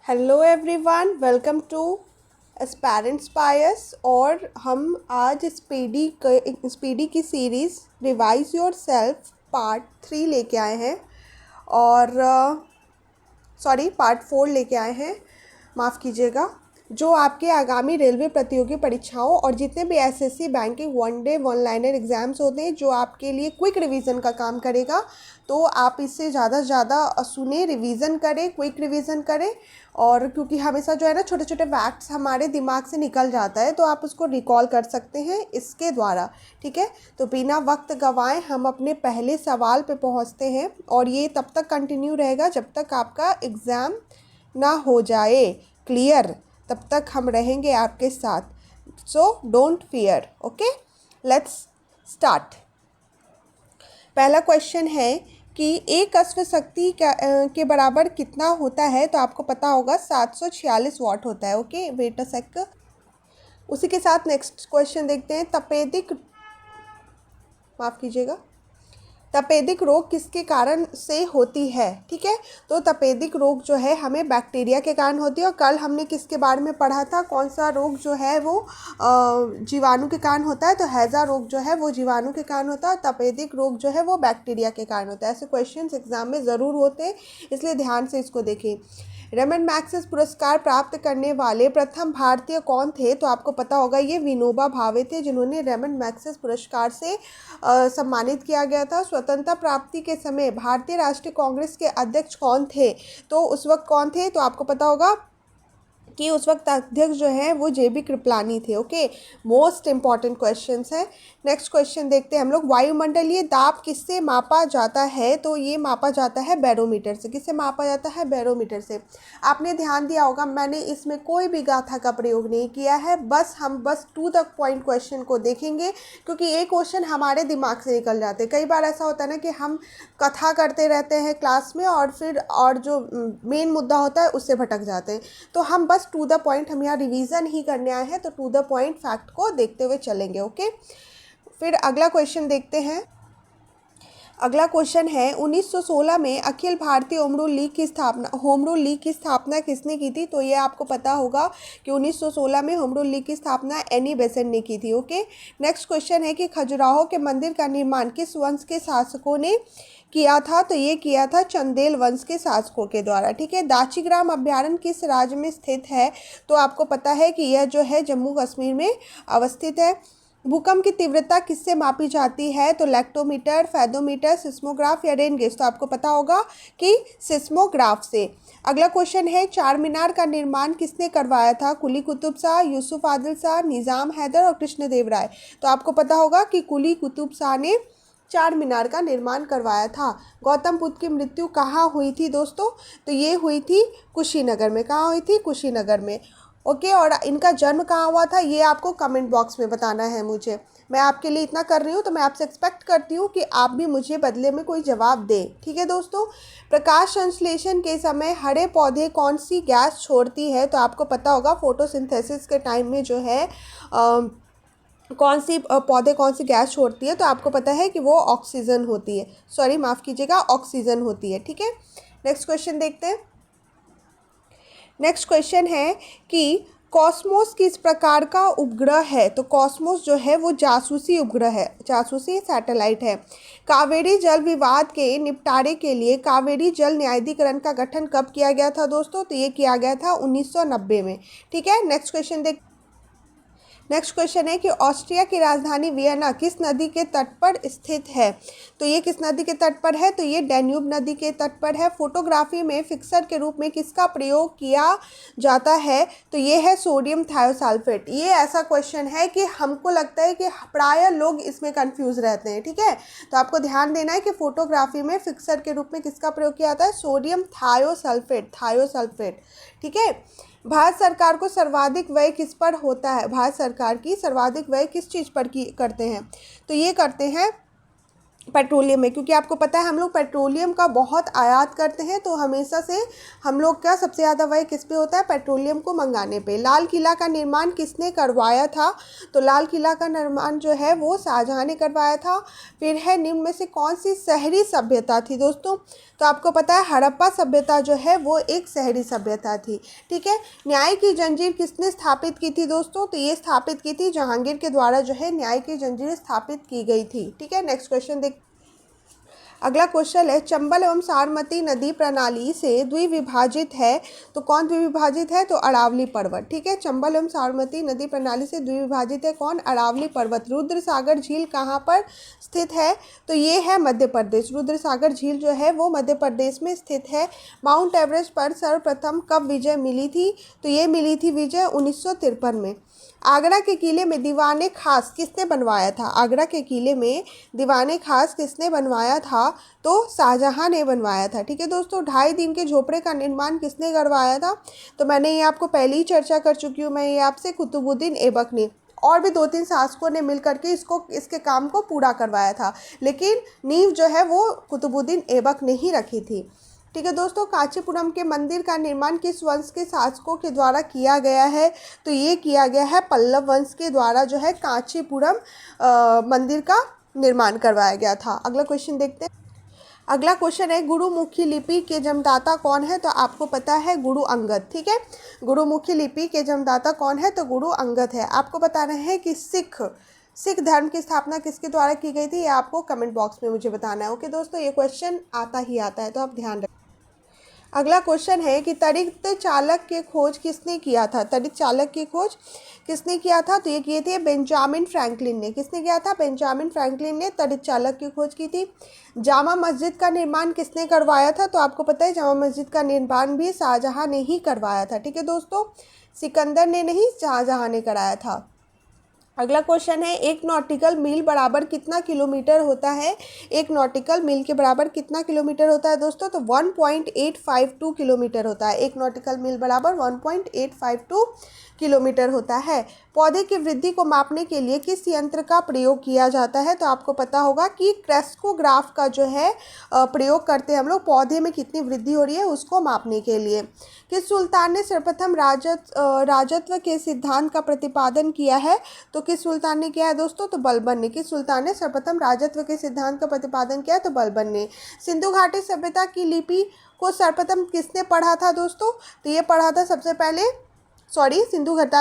Hello everyone, welcome to aspirant spires. और हम आज स्पीडी की series revise yourself part 3 लेके आए हैं और पार्ट 4 लेके आए हैं, माफ़ कीजिएगा। जो आपके आगामी रेलवे प्रतियोगी परीक्षाओं और जितने भी SSC banking one day one liner exams होते हैं, जो आपके लिए क्विक रिवीजन का काम करेगा। तो आप इससे ज़्यादा से ज़्यादा सुने, रिवीजन करें, क्विक रिवीजन करें। और क्योंकि हमेशा जो है ना, छोटे छोटे फैक्ट्स हमारे दिमाग से निकल जाता है, तो आप उसको रिकॉल कर सकते हैं इसके द्वारा। ठीक है, तो बिना वक्त गंवाए हम अपने पहले सवाल पे पहुंचते हैं। और ये तब तक कंटिन्यू रहेगा जब तक आपका एग्ज़ाम ना हो जाए क्लियर, तब तक हम रहेंगे आपके साथ। So don't fear. Okay, let's start. पहला क्वेश्चन है कि एक अश्व शक्ति के बराबर कितना होता है। तो आपको पता होगा 746 वाट होता है। ओके, वेट अ सेक। उसी के साथ नेक्स्ट क्वेश्चन देखते हैं। तपेदिक रोग किसके कारण से होती है। ठीक है, तो तपेदिक रोग जो है हमें बैक्टीरिया के कारण होती है। और कल हमने किसके बारे में पढ़ा था, कौन सा रोग जो है वो जीवाणु के कारण होता है। तो हैजा रोग जो है वो जीवाणु के कारण होता है, तपेदिक रोग जो है वो बैक्टीरिया के कारण होता है। ऐसे क्वेश्चंस एग्जाम में ज़रूर होते हैं, इसलिए ध्यान से इसको देखें। रेमन मैग्सेसे पुरस्कार प्राप्त करने वाले प्रथम भारतीय कौन थे। तो आपको पता होगा ये विनोबा भावे थे, जिन्होंने रेमन मैग्सेसे पुरस्कार से सम्मानित किया गया था। स्वतंत्रता प्राप्ति के समय भारतीय राष्ट्रीय कांग्रेस के अध्यक्ष कौन थे। तो उस वक्त कौन थे, तो आपको पता होगा कि उस वक्त अध्यक्ष जो है वो जेबी कृपलानी थे। ओके, मोस्ट इंपॉर्टेंट क्वेश्चंस है। नेक्स्ट क्वेश्चन देखते हैं हम लोग। वायुमंडलीय दाब किससे मापा जाता है। तो ये मापा जाता है बैरोमीटर से। किससे मापा जाता है, बैरोमीटर से। आपने ध्यान दिया होगा, मैंने इसमें कोई भी गाथा का प्रयोग नहीं किया है। हम बस टू द पॉइंट क्वेश्चन को देखेंगे, क्योंकि ये क्वेश्चन हमारे दिमाग से निकल जाते हैं। कई बार ऐसा होता है ना कि हम कथा करते रहते हैं क्लास में और फिर और जो मेन मुद्दा होता है उससे भटक जाते हैं। तो हम बस टू द पॉइंट, हम यहाँ रिवीजन ही करने आए हैं, तो टू द पॉइंट फैक्ट को देखते हुए चलेंगे। ओके, फिर अगला क्वेश्चन देखते हैं। अगला क्वेश्चन है 1916 में Akhil Bharatiya home rule league की स्थापना किसने की थी। तो ये आपको पता होगा कि 1916 में होम रूल लीग की स्थापना एनी बेसेंट ने की थी। ओके, नेक्स्ट क्वेश्चन है कि खजुराहो के मंदिर का निर्माण किस वंश के शासकों ने किया था। तो ये किया था चंदेल वंश के शासकों के द्वारा। ठीक है, दाचीग्राम अभ्यारण्य किस राज्य में स्थित है। तो आपको पता है कि यह जो है जम्मू कश्मीर में अवस्थित है। भूकंप की तीव्रता किससे मापी जाती है। तो लेक्टोमीटर, फेदोमीटर, सिस्मोग्राफ या रेन गेज। तो आपको पता होगा कि सिस्मोग्राफ से। अगला क्वेश्चन है चार मीनार का निर्माण किसने करवाया था। कुली कुतुब शाह, यूसुफ आदिल शाह, निज़ाम हैदर और कृष्णदेव राय। तो आपको पता होगा कि कुली कुतुब शाह ने चार मीनार का निर्माण करवाया था। गौतम बुद्ध की मृत्यु कहाँ हुई थी दोस्तों। तो ये हुई थी कुशीनगर में। कहाँ हुई थी, कुशीनगर में। ओके, और इनका जन्म कहाँ हुआ था ये आपको कमेंट बॉक्स में बताना है मुझे। मैं आपके लिए इतना कर रही हूँ, तो मैं आपसे एक्सपेक्ट करती हूँ कि आप भी मुझे बदले में कोई जवाब दें। ठीक है दोस्तों। प्रकाश संश्लेषण के समय हरे पौधे कौन सी गैस छोड़ती है। तो आपको पता होगा फोटोसिंथेसिस के टाइम में जो है कौन सी गैस छोड़ती है। तो आपको पता है कि वो ऑक्सीजन होती है, सॉरी माफ़ कीजिएगा, ऑक्सीजन होती है। ठीक है, नेक्स्ट क्वेश्चन देखते हैं। नेक्स्ट क्वेश्चन है कि कॉस्मोस किस प्रकार का उपग्रह है। तो कॉस्मोस जो है वो जासूसी उपग्रह है, जासूसी सैटेलाइट है। कावेरी जल विवाद के निपटारे के लिए कावेरी जल न्यायाधिकरण का गठन कब किया गया था दोस्तों। तो ये किया गया था 1990 में। ठीक है, नेक्स्ट क्वेश्चन है कि ऑस्ट्रिया की राजधानी वियना किस नदी के तट पर स्थित है। तो ये किस नदी के तट पर है। तो ये डैन्यूब नदी के तट पर है। फोटोग्राफी में फिक्सर के रूप में किसका प्रयोग किया जाता है। तो ये है सोडियम थायोसल्फेट। ये ऐसा क्वेश्चन है कि हमको लगता है कि प्राय लोग इसमें कंफ्यूज रहते हैं। ठीक है, तो आपको ध्यान देना है कि फोटोग्राफी में फिक्सर के रूप में किसका प्रयोग किया जाता है, सोडियम थायोसल्फेट। ठीक है, भारत सरकार को सर्वाधिक व्यय किस पर होता है। भारत सरकार की सर्वाधिक व्यय किस चीज़ पर करते हैं। तो ये करते हैं पेट्रोलियम में, क्योंकि आपको पता है हम लोग पेट्रोलियम का बहुत आयात करते हैं, तो हमेशा से हम लोग का सबसे ज़्यादा व्यय किस पे होता है, पेट्रोलियम को मंगाने पे। लाल किला का निर्माण किसने करवाया था, तो लाल किला का निर्माण जो है वो शाहजहाँ ने करवाया था। फिर है निम्न में से कौन सी शहरी सभ्यता थी दोस्तों, तो आपको पता है हड़प्पा सभ्यता जो है वो एक शहरी सभ्यता थी। ठीक है, न्याय की जंजीर किसने स्थापित की थी दोस्तों, तो ये स्थापित की थी जहांगीर के द्वारा जो है न्याय की जंजीर स्थापित की गई थी। ठीक है, नेक्स्ट क्वेश्चन देख। अगला क्वेश्चन है, चंबल एवं साबरमती नदी प्रणाली से द्विविभाजित है, तो कौन द्विविभाजित है, तो अरावली पर्वत। ठीक है, चंबल एवं साबरमती नदी प्रणाली से द्विविभाजित है कौन, अरावली पर्वत। रुद्र सागर झील कहाँ पर स्थित है, तो ये है मध्य प्रदेश। रुद्र सागर झील जो है वो मध्य प्रदेश में स्थित है। माउंट एवरेस्ट पर सर्वप्रथम कब विजय मिली थी, तो ये मिली थी विजय 1953 में। आगरा के किले में दीवाने खास किसने बनवाया था, आगरा के किले में दीवाने खास किसने बनवाया था, तो शाहजहाँ ने बनवाया था। ठीक है दोस्तों, 2.5 दिन के झोपड़े का निर्माण किसने करवाया था, तो मैंने ये आपको पहले ही चर्चा कर चुकी हूँ मैं ये आपसे, कुतुबुद्दीन ऐबक ने। और भी 2-3 शासकों ने मिल करके इसके काम को पूरा करवाया था, लेकिन नींव जो है वो कुतुबुद्दीन ऐबक ने ही रखी थी। ठीक है दोस्तों, कांचीपुरम के मंदिर का निर्माण किस वंश के शासकों के द्वारा किया गया है, तो ये किया गया है पल्लव वंश के द्वारा जो है कांचीपुरम मंदिर का निर्माण करवाया गया था। अगला क्वेश्चन देखते हैं। अगला क्वेश्चन है, गुरुमुखी लिपि के जन्मदाता कौन है, तो आपको पता है गुरु अंगद। ठीक है, गुरुमुखी लिपि के जन्मदाता कौन है, तो गुरु अंगद है। आपको बता रहे हैं कि सिख धर्म की स्थापना किसके द्वारा की गई थी, ये आपको कमेंट बॉक्स में मुझे बताना है। ओके दोस्तों, ये क्वेश्चन आता ही आता है, तो आप ध्यान रखें। अगला क्वेश्चन है कि तड़ित चालक के खोज किसने किया था, तड़ित चालक की खोज किसने किया था, तो ये किए थे बेंजामिन फ्रैंकलिन ने। किसने किया था, बेंजामिन फ्रैंकलिन ने तड़ित चालक की खोज की थी। जामा मस्जिद का निर्माण किसने करवाया था, तो आपको पता है जामा मस्जिद का निर्माण भी शाहजहाँ ने ही करवाया था। ठीक है दोस्तों, सिकंदर ने नहीं, शाहजहाँ ने कराया था। अगला क्वेश्चन है, एक नॉटिकल मील बराबर कितना किलोमीटर होता है, एक नॉटिकल मील के बराबर कितना किलोमीटर होता है दोस्तों, तो 1.852 किलोमीटर होता है। एक नॉटिकल मील बराबर 1.852 किलोमीटर होता है। पौधे की वृद्धि को मापने के लिए किस यंत्र का प्रयोग किया जाता है, तो आपको पता होगा कि क्रेस्कोग्राफ का जो है प्रयोग करते हैं हम लोग, पौधे में कितनी वृद्धि हो रही है उसको मापने के लिए। किस सुल्तान ने सर्वप्रथम राजत्व के सिद्धांत का प्रतिपादन किया है, तो किस सुल्तान ने किया है दोस्तों, तो बलबन ने। किस सुल्तान ने सर्वप्रथम राजत्व के सिद्धांत का प्रतिपादन किया, तो बलबन ने। सिंधु घाटी सभ्यता की लिपि को सर्वप्रथम किसने पढ़ा था दोस्तों, तो ये पढ़ा था सबसे पहले सिंधु घाटा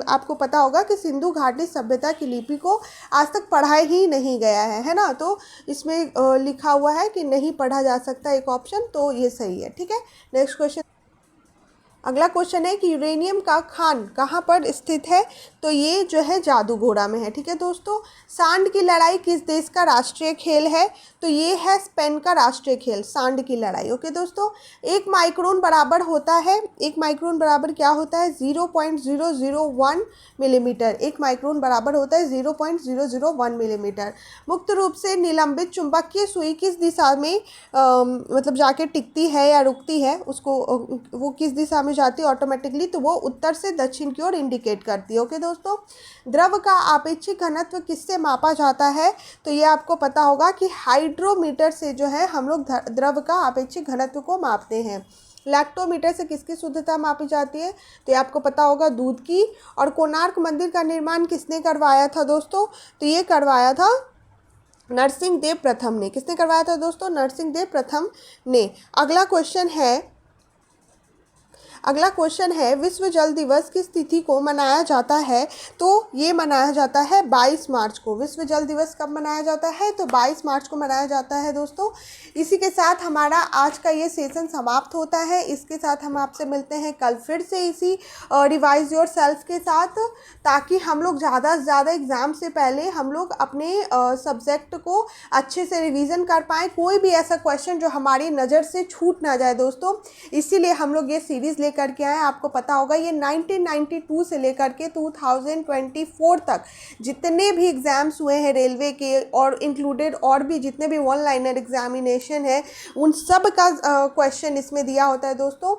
आपको पता होगा कि सिंधु घाटी सभ्यता की लिपि को आज तक पढ़ा ही नहीं गया है ना, तो इसमें लिखा हुआ है कि नहीं पढ़ा जा सकता एक ऑप्शन, तो ये सही है। ठीक है, नेक्स्ट क्वेश्चन। अगला क्वेश्चन है कि यूरेनियम का खान कहाँ पर स्थित है, तो ये जो है जादूगोड़ा में है। ठीक है दोस्तों, सांड की लड़ाई किस देश का राष्ट्रीय खेल है, तो ये है स्पेन का राष्ट्रीय खेल, सांड की लड़ाई। ओके दोस्तों, एक माइक्रोन बराबर होता है, एक माइक्रोन बराबर क्या होता है, 0.001 मिलीमीटर। एक माइक्रोन बराबर होता है 0.001 मिलीमीटर। मुक्त रूप से निलंबित चुंबकीय सुई किस दिशा में मतलब जाके टिकती है या रुकती है, उसको वो किस दिशा में जाती है ऑटोमेटिकली, तो वो उत्तर से दक्षिण की ओर इंडिकेट करती है। ओके दोस्तों, द्रव का आपेक्षिक घनत्व किससे मापा जाता है, तो ये आपको पता होगा कि हाइड्रोमीटर से जो है हम लोग द्रव का आपेक्षिक घनत्व को मापते हैं। लैक्टोमीटर से किसकी शुद्धता मापी जाती है, तो ये आपको पता होगा दूध की। और कोणार्क मंदिर का निर्माण किसने करवाया था दोस्तों, तो ये करवाया था नरसिंहदेव प्रथम ने। किसने करवाया था दोस्तों, नरसिंहदेव प्रथम ने। अगला क्वेश्चन है विश्व जल दिवस किस तिथि को मनाया जाता है, तो ये मनाया जाता है 22 मार्च को। विश्व जल दिवस कब मनाया जाता है, तो 22 मार्च को मनाया जाता है दोस्तों। इसी के साथ हमारा आज का ये सेशन समाप्त होता है। इसके साथ हम आपसे मिलते हैं कल फिर से इसी रिवाइज योर सेल्फ के साथ, ताकि हम लोग ज़्यादा से ज़्यादा एग्ज़ाम से पहले हम लोग अपने सब्जेक्ट को अच्छे से रिवीजन कर पाएँ, कोई भी ऐसा क्वेश्चन जो हमारी नज़र से छूट ना जाए दोस्तों। इसीलिए हम लोग ये सीरीज़ करके आए। आपको पता होगा ये 1992 से लेकर के 2024 तक जितने भी एग्जाम्स हुए हैं रेलवे के और इंक्लूडेड और भी जितने भी वन लाइनर एग्जामिनेशन है, उन सब का क्वेश्चन इसमें दिया होता है दोस्तों।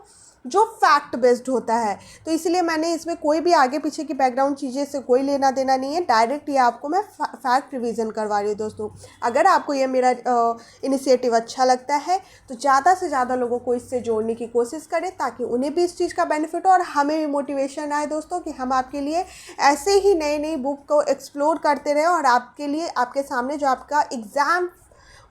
जो फैक्ट बेस्ड होता है। तो इसलिए मैंने इसमें कोई भी आगे पीछे की बैकग्राउंड चीज़ें से कोई लेना देना नहीं है, डायरेक्ट ये आपको मैं फैक्ट रिवीजन करवा रही हूँ दोस्तों। अगर आपको ये मेरा इनिशिएटिव अच्छा लगता है तो ज़्यादा से ज़्यादा लोगों को इससे जोड़ने की कोशिश करें, ताकि उन्हें भी इस चीज़ का बेनिफिट हो और हमें भी मोटिवेशन आए दोस्तों, कि हम आपके लिए ऐसे ही नई नई बुक को एक्सप्लोर करते रहें और आपके लिए, आपके सामने जो आपका एग्ज़ाम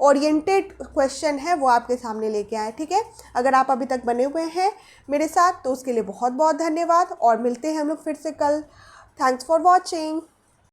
ओरिएंटेड क्वेश्चन है वो आपके सामने लेके आए। ठीक है, अगर आप अभी तक बने हुए हैं मेरे साथ तो उसके लिए बहुत बहुत धन्यवाद, और मिलते हैं हम लोग फिर से कल। Thanks for watching.